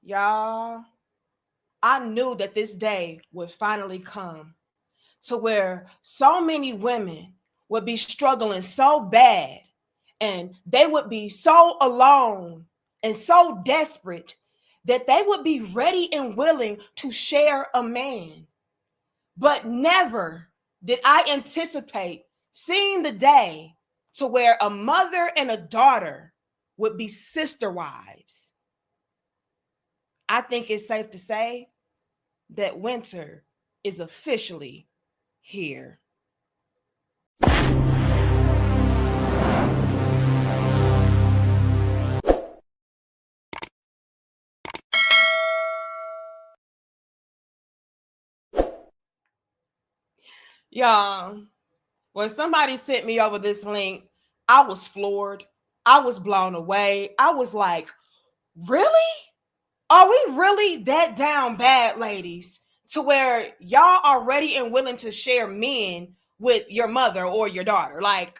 Y'all, I knew that this day would finally come to where so many women would be struggling so bad and they would be so alone and so desperate that they would be ready and willing to share a man. But never did I anticipate seeing the day to where a mother and a daughter would be sister wives. I think it's safe to say that winter is officially here. Y'all, when somebody sent me over this link, I was floored. I was blown away. I was like, really? Are we really that down bad, ladies, to where y'all are ready and willing to share men with your mother or your daughter? Like,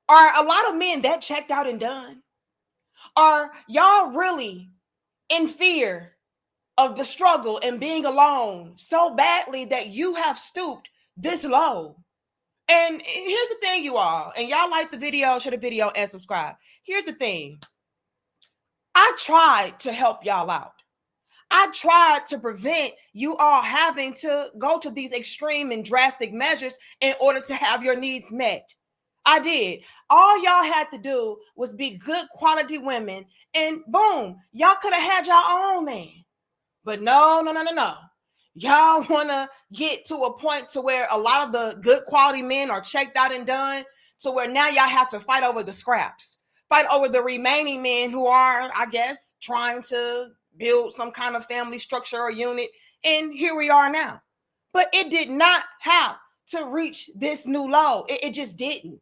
are a lot of men that checked out and done? Are y'all really in fear of the struggle and being alone so badly that you have stooped this low? And here's the thing, you all, and y'all like the video, share the video, and subscribe. Here's the thing. I tried to help y'all out. I tried to prevent you all having to go to these extreme and drastic measures in order to have your needs met. I did. All y'all had to do was be good quality women, and boom, y'all could have had your own man. But no, no, no, no, no. Y'all want to get to a point to where a lot of the good quality men are checked out and done, to where now y'all have to fight over the scraps, fight over the remaining men who are, I guess, trying to build some kind of family structure or unit. And here we are now. But it did not have to reach this new low. It just didn't.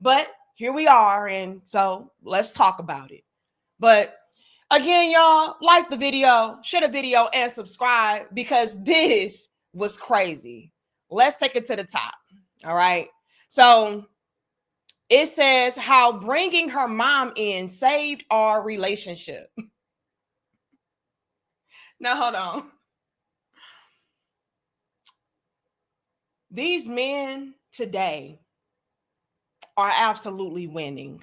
But here we are. And so let's talk about it. But again, y'all, like the video, share the video, and subscribe because this was crazy. Let's take it to the top. All right. So it says how bringing her mom in saved our relationship. Now, hold on. These men today are absolutely winning.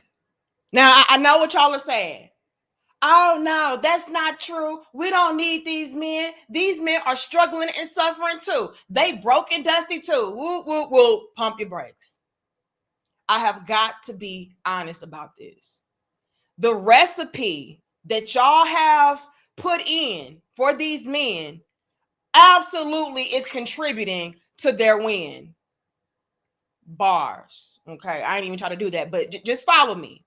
Now, I know what y'all are saying. Oh, no, that's not true. We don't need these men. These men are struggling and suffering too. They broke and dusty too. Woo, woo, woo. Pump your brakes. I have got to be honest about this. The recipe that y'all have put in for these men absolutely is contributing to their win. Bars. Okay, I ain't even try to do that, but just follow me.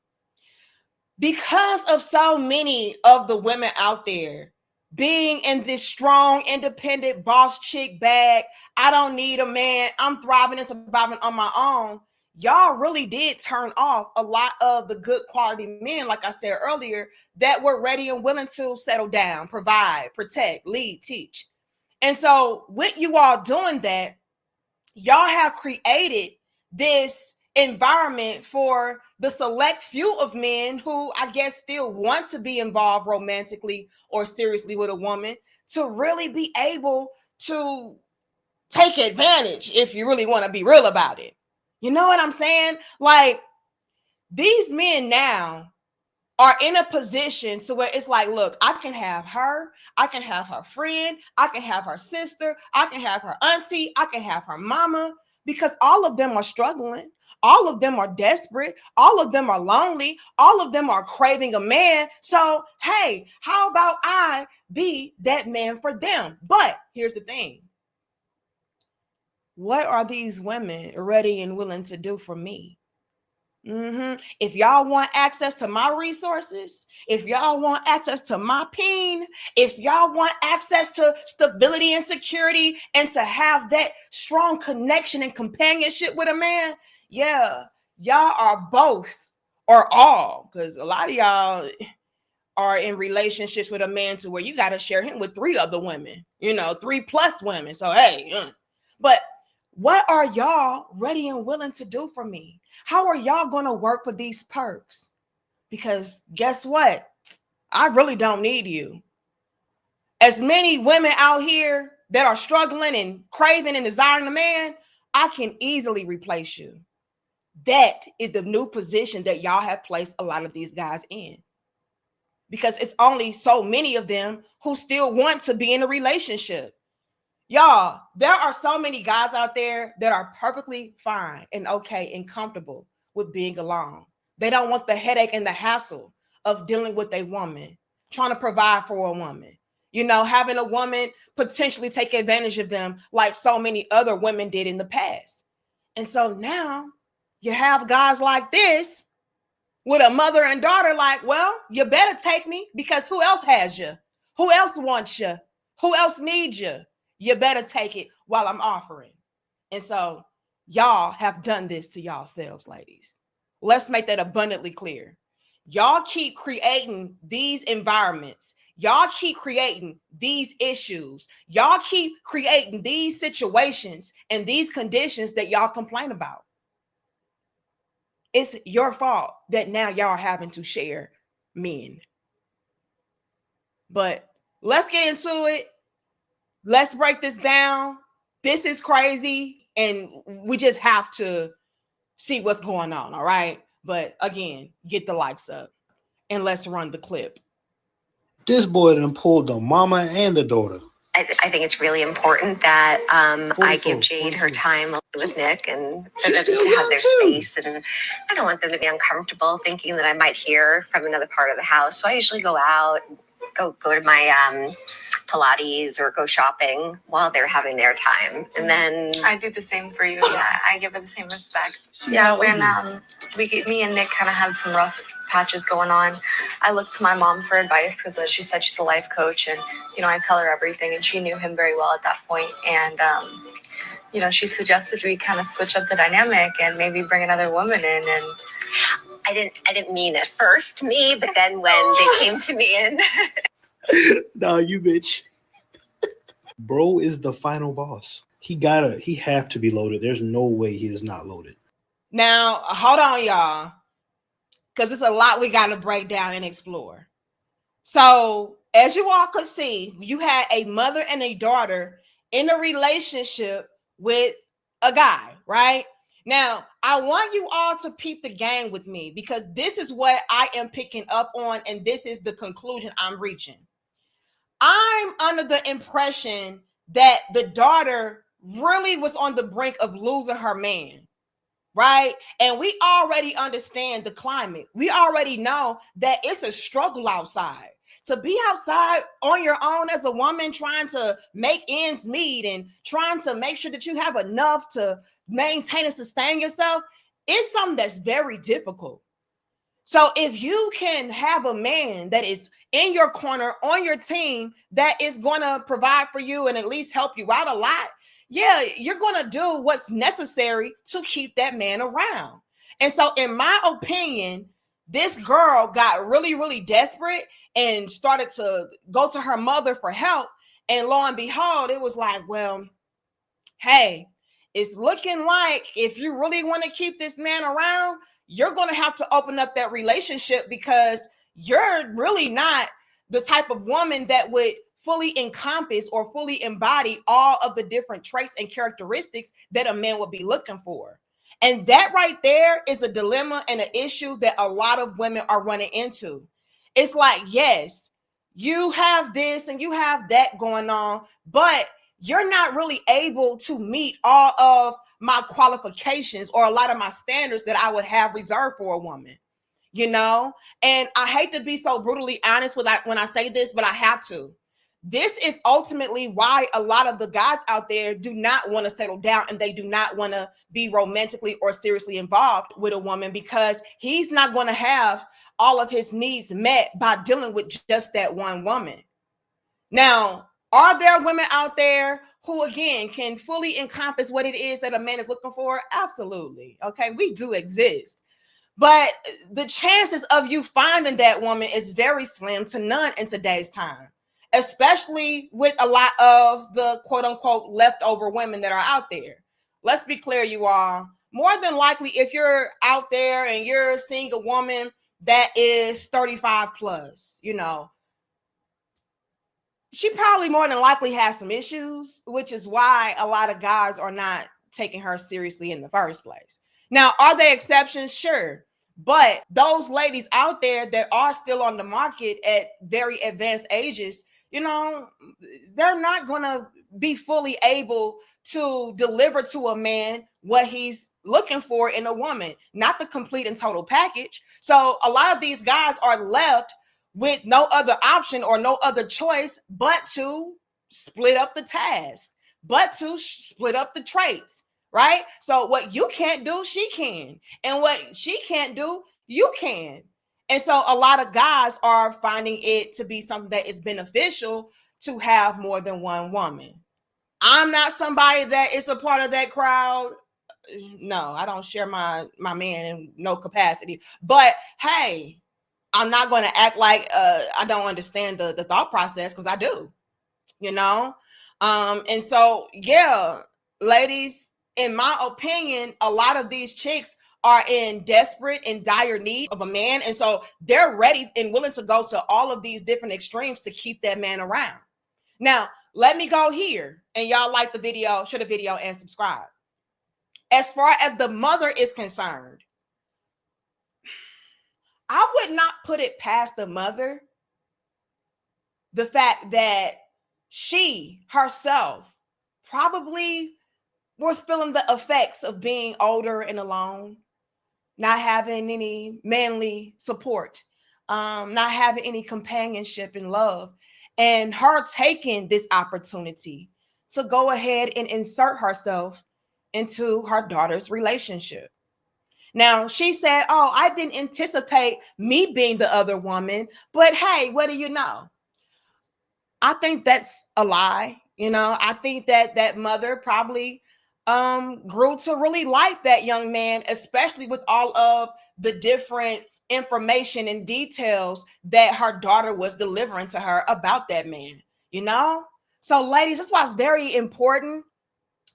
Because of so many of the women out there being in this strong, independent boss chick bag, I don't need a man, I'm thriving and surviving on my own. Y'all really did turn off a lot of the good quality men, like I said earlier, that were ready and willing to settle down, provide, protect, lead, teach. And so with you all doing that, y'all have created this environment for the select few of men who I guess still want to be involved romantically or seriously with a woman to really be able to take advantage, if you really want to be real about it. You know what I'm saying? Like, these men now are in a position to where it's like, look, I can have her, I can have her friend, I can have her sister, I can have her auntie, I can have her mama, because all of them are struggling. All of them are desperate. All of them are lonely. All of them are craving a man. So, hey, how about I be that man for them? But here's the thing. What are these women ready and willing to do for me? If y'all want access to my resources, if y'all want access to my peen, if y'all want access to stability and security and to have that strong connection and companionship with a man, yeah, y'all are both or all, because a lot of y'all are in relationships with a man to where you got to share him with 3 other women, 3+ women. So, hey, but what are y'all ready and willing to do for me? How are y'all going to work with these perks? Because guess what? I really don't need you. As many women out here that are struggling and craving and desiring a man, I can easily replace you. That is the new position that y'all have placed a lot of these guys in. Because it's only so many of them who still want to be in a relationship. Y'all, there are so many guys out there that are perfectly fine and okay and comfortable with being alone. They don't want the headache and the hassle of dealing with a woman, trying to provide for a woman, having a woman potentially take advantage of them like so many other women did in the past. And so now you have guys like this with a mother and daughter like, well, you better take me because who else has you? Who else wants you? Who else needs you? You better take it while I'm offering. And so y'all have done this to yourselves, ladies. Let's make that abundantly clear. Y'all keep creating these environments. Y'all keep creating these issues. Y'all keep creating these situations and these conditions that y'all complain about. It's your fault that now y'all are having to share men. But let's get into it. Let's break this down. This is crazy, and we just have to see what's going on, all right? But again, get the likes up, and let's run the clip. This boy done pulled the mama and the daughter. I think it's really important that I give Jade her time with Nick and for them to have their space. And I don't want them to be uncomfortable thinking that I might hear from another part of the house. So I usually go out, go to my Pilates or go shopping while they're having their time. And then I do the same for you. Yeah, I give her the same respect. Yeah, when me and Nick kind of had some rough patches going on, I looked to my mom for advice because she said she's a life coach, and I tell her everything, and she knew him very well at that point. And she suggested we kind of switch up the dynamic and maybe bring another woman in. And I didn't mean it first me, but then when they came to me and nah, you bitch. Bro is the final boss. He have to be loaded. There's no way he is not loaded. Now, hold on, y'all, because it's a lot we got to break down and explore. So, as you all could see, you had a mother and a daughter in a relationship with a guy, right? Now, I want you all to peep the game with me because this is what I am picking up on, and this is the conclusion I'm reaching. I'm under the impression that the daughter really was on the brink of losing her man, right? And we already understand the climate. We already know that it's a struggle outside. To be outside on your own as a woman trying to make ends meet and trying to make sure that you have enough to maintain and sustain yourself is something that's very difficult. So if you can have a man that is in your corner, on your team, that is going to provide for you and at least help you out a lot, yeah, you're going to do what's necessary to keep that man around. And so in my opinion, this girl got really, really desperate and started to go to her mother for help. And lo and behold, it was like, well, hey, it's looking like if you really want to keep this man around, you're going to have to open up that relationship because you're really not the type of woman that would fully encompass or fully embody all of the different traits and characteristics that a man would be looking for. And that right there is a dilemma and an issue that a lot of women are running into. It's like, yes, you have this and you have that going on, but you're not really able to meet all of my qualifications or a lot of my standards that I would have reserved for a woman, And I hate to be so brutally honest when I say this, but I have to. This is ultimately why a lot of the guys out there do not want to settle down and they do not want to be romantically or seriously involved with a woman because he's not going to have all of his needs met by dealing with just that one woman. Now, are there women out there who, again, can fully encompass what it is that a man is looking for? Absolutely. Okay, we do exist. But the chances of you finding that woman is very slim to none in today's time, especially with a lot of the quote unquote leftover women that are out there. Let's be clear, you all. More than likely, if you're out there and you're seeing a woman that is 35 plus, you know, she probably more than likely has some issues, which is why a lot of guys are not taking her seriously in the first place. Now, are there exceptions? Sure. But those ladies out there that are still on the market at very advanced ages, you know, they're not going to be fully able to deliver to a man what he's looking for in a woman, not the complete and total package. So a lot of these guys are left with no other option or no other choice but to split up the task, but to split up the traits, right? So what you can't do, she can. And what she can't do, you can. And so a lot of guys are finding it to be something that is beneficial to have more than one woman. I'm not somebody that is a part of that crowd. No, I don't share my man in no capacity. But hey, I'm not going to act like I don't understand the thought process, because I do, you know? And so, yeah, ladies, in my opinion, a lot of these chicks are in desperate and dire need of a man. And so they're ready and willing to go to all of these different extremes to keep that man around. Now, let me go here, and y'all like the video, share the video, and subscribe. As far as the mother is concerned, I would not put it past the mother, the fact that she herself probably was feeling the effects of being older and alone, not having any manly support, not having any companionship and love, and her taking this opportunity to go ahead and insert herself into her daughter's relationship. Now, she said, oh, I didn't anticipate me being the other woman, but hey, what do you know? I think that's a lie. You know, I think that that mother probably grew to really like that young man, especially with all of the different information and details that her daughter was delivering to her about that man, you know? So, ladies, that's why it's very important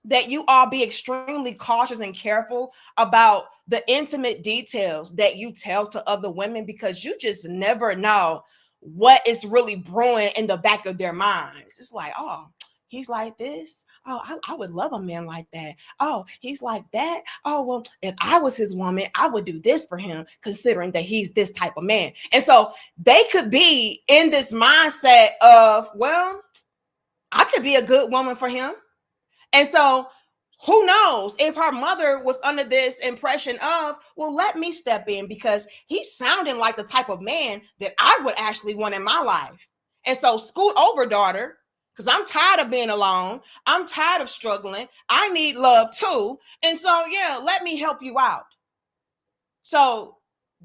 that you all be extremely cautious and careful about the intimate details that you tell to other women, because you just never know what is really brewing in the back of their minds. It's like, oh, he's like this. Oh, I would love a man like that. Oh, he's like that. Oh, well, if I was his woman, I would do this for him, considering that he's this type of man. And so they could be in this mindset of, well, I could be a good woman for him. And so who knows if her mother was under this impression of, well, let me step in because he's sounding like the type of man that I would actually want in my life. And so scoot over, daughter, because I'm tired of being alone. I'm tired of struggling. I need love too. And so, yeah, let me help you out. So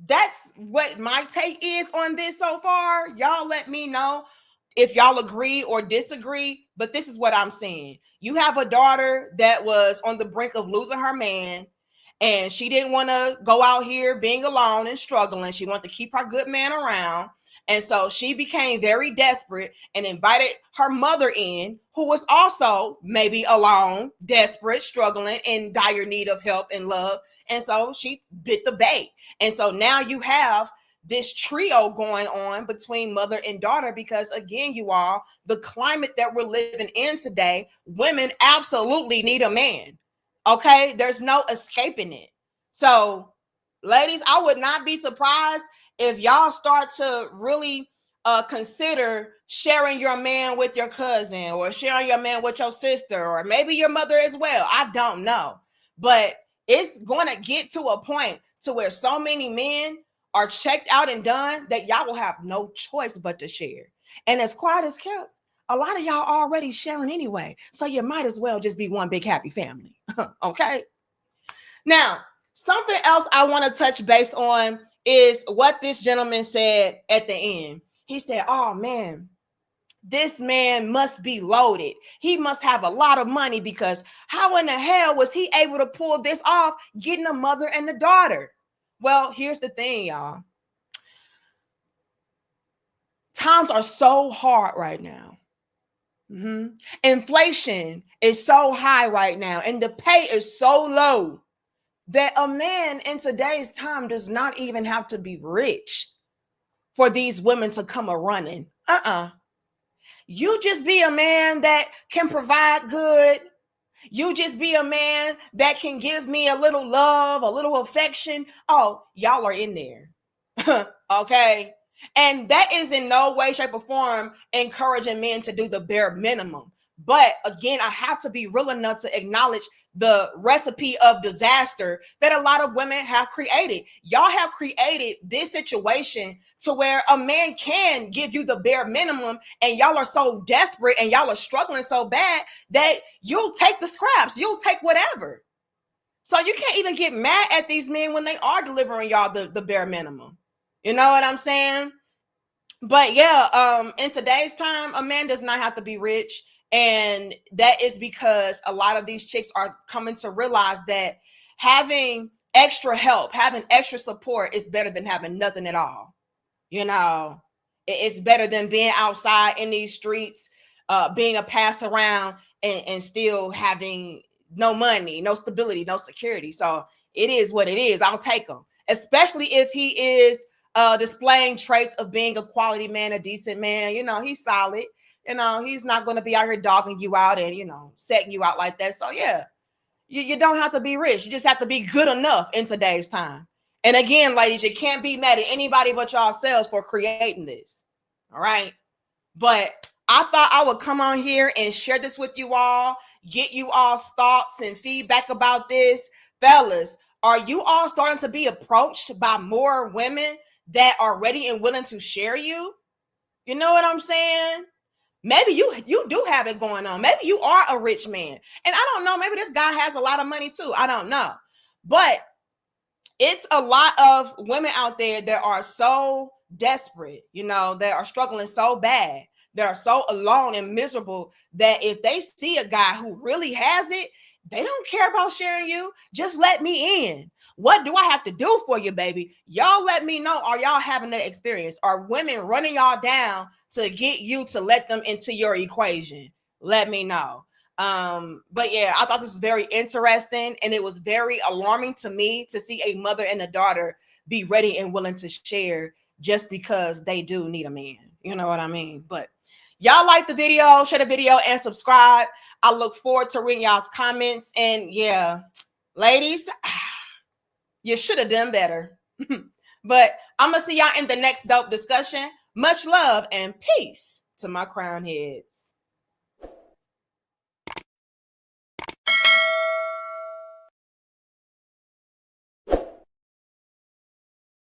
that's what my take is on this so far. Y'all let me know if y'all agree or disagree, but this is what I'm saying. You have a daughter that was on the brink of losing her man, and she didn't want to go out here being alone and struggling. She wanted to keep her good man around. And so she became very desperate and invited her mother in, who was also maybe alone, desperate, struggling, in dire need of help and love. And so she bit the bait. And so now you have this trio going on between mother and daughter, because again, you all, the climate that we're living in today, women absolutely need a man. Okay, there's no escaping it. So, ladies, I would not be surprised if y'all start to really consider sharing your man with your cousin, or sharing your man with your sister, or maybe your mother as well. I don't know, but it's going to get to a point to where so many men are checked out and done that y'all will have no choice but to share. And as quiet as kept, a lot of y'all already sharing anyway. So you might as well just be one big happy family. Okay. Now, something else I want to touch base on is what this gentleman said at the end. He said, oh man, this man must be loaded. He must have a lot of money, because how in the hell was he able to pull this off, getting a mother and a daughter? Well, here's the thing, y'all. Times are so hard right now. Inflation is so high right now, and the pay is so low that a man in today's time does not even have to be rich for these women to come a running. You just be a man that can provide good. You just be a man that can give me a little love, a little affection. Oh, y'all are in there. Okay. And that is in no way, shape, or form encouraging men to do the bare minimum. But again, I have to be real enough to acknowledge the recipe of disaster that a lot of women have created. Y'all have created this situation to where a man can give you the bare minimum, and y'all are so desperate and y'all are struggling so bad that you'll take the scraps, you'll take whatever. So you can't even get mad at these men when they are delivering y'all the bare minimum. You know what I'm saying? But yeah, in today's time, a man does not have to be rich. And that is because a lot of these chicks are coming to realize that having extra help, having extra support is better than having nothing at all. You know, it's better than being outside in these streets, being a pass around and still having no money, no stability, no security. So it is what it is. I'll take him, especially if he is displaying traits of being a quality man, a decent man. You know, he's solid. You know, he's not going to be out here dogging you out and, you know, setting you out like that. So, yeah, you don't have to be rich. You just have to be good enough in today's time. And again, ladies, you can't be mad at anybody but yourselves for creating this. All right. But I thought I would come on here and share this with you all, get you all's thoughts and feedback about this. Fellas, are you all starting to be approached by more women that are ready and willing to share you? You know what I'm saying? Maybe you do have it going on. Maybe you are a rich man. And I don't know, maybe this guy has a lot of money too. I don't know. But it's a lot of women out there that are so desperate, you know, that are struggling so bad, that are so alone and miserable that if they see a guy who really has it, they don't care about sharing you. Just let me in. What do I have to do for you, baby? Y'all let me know. Are y'all having that experience? Are women running y'all down to get you to let them into your equation? Let me know. But yeah, I thought this was very interesting, and it was very alarming to me to see a mother and a daughter be ready and willing to share just because they do need a man. You know what I mean? But y'all like the video, share the video, and subscribe. I look forward to reading y'all's comments. And yeah, ladies, you should have done better. But I'm going to see y'all in the next dope discussion. Much love and peace to my crown heads.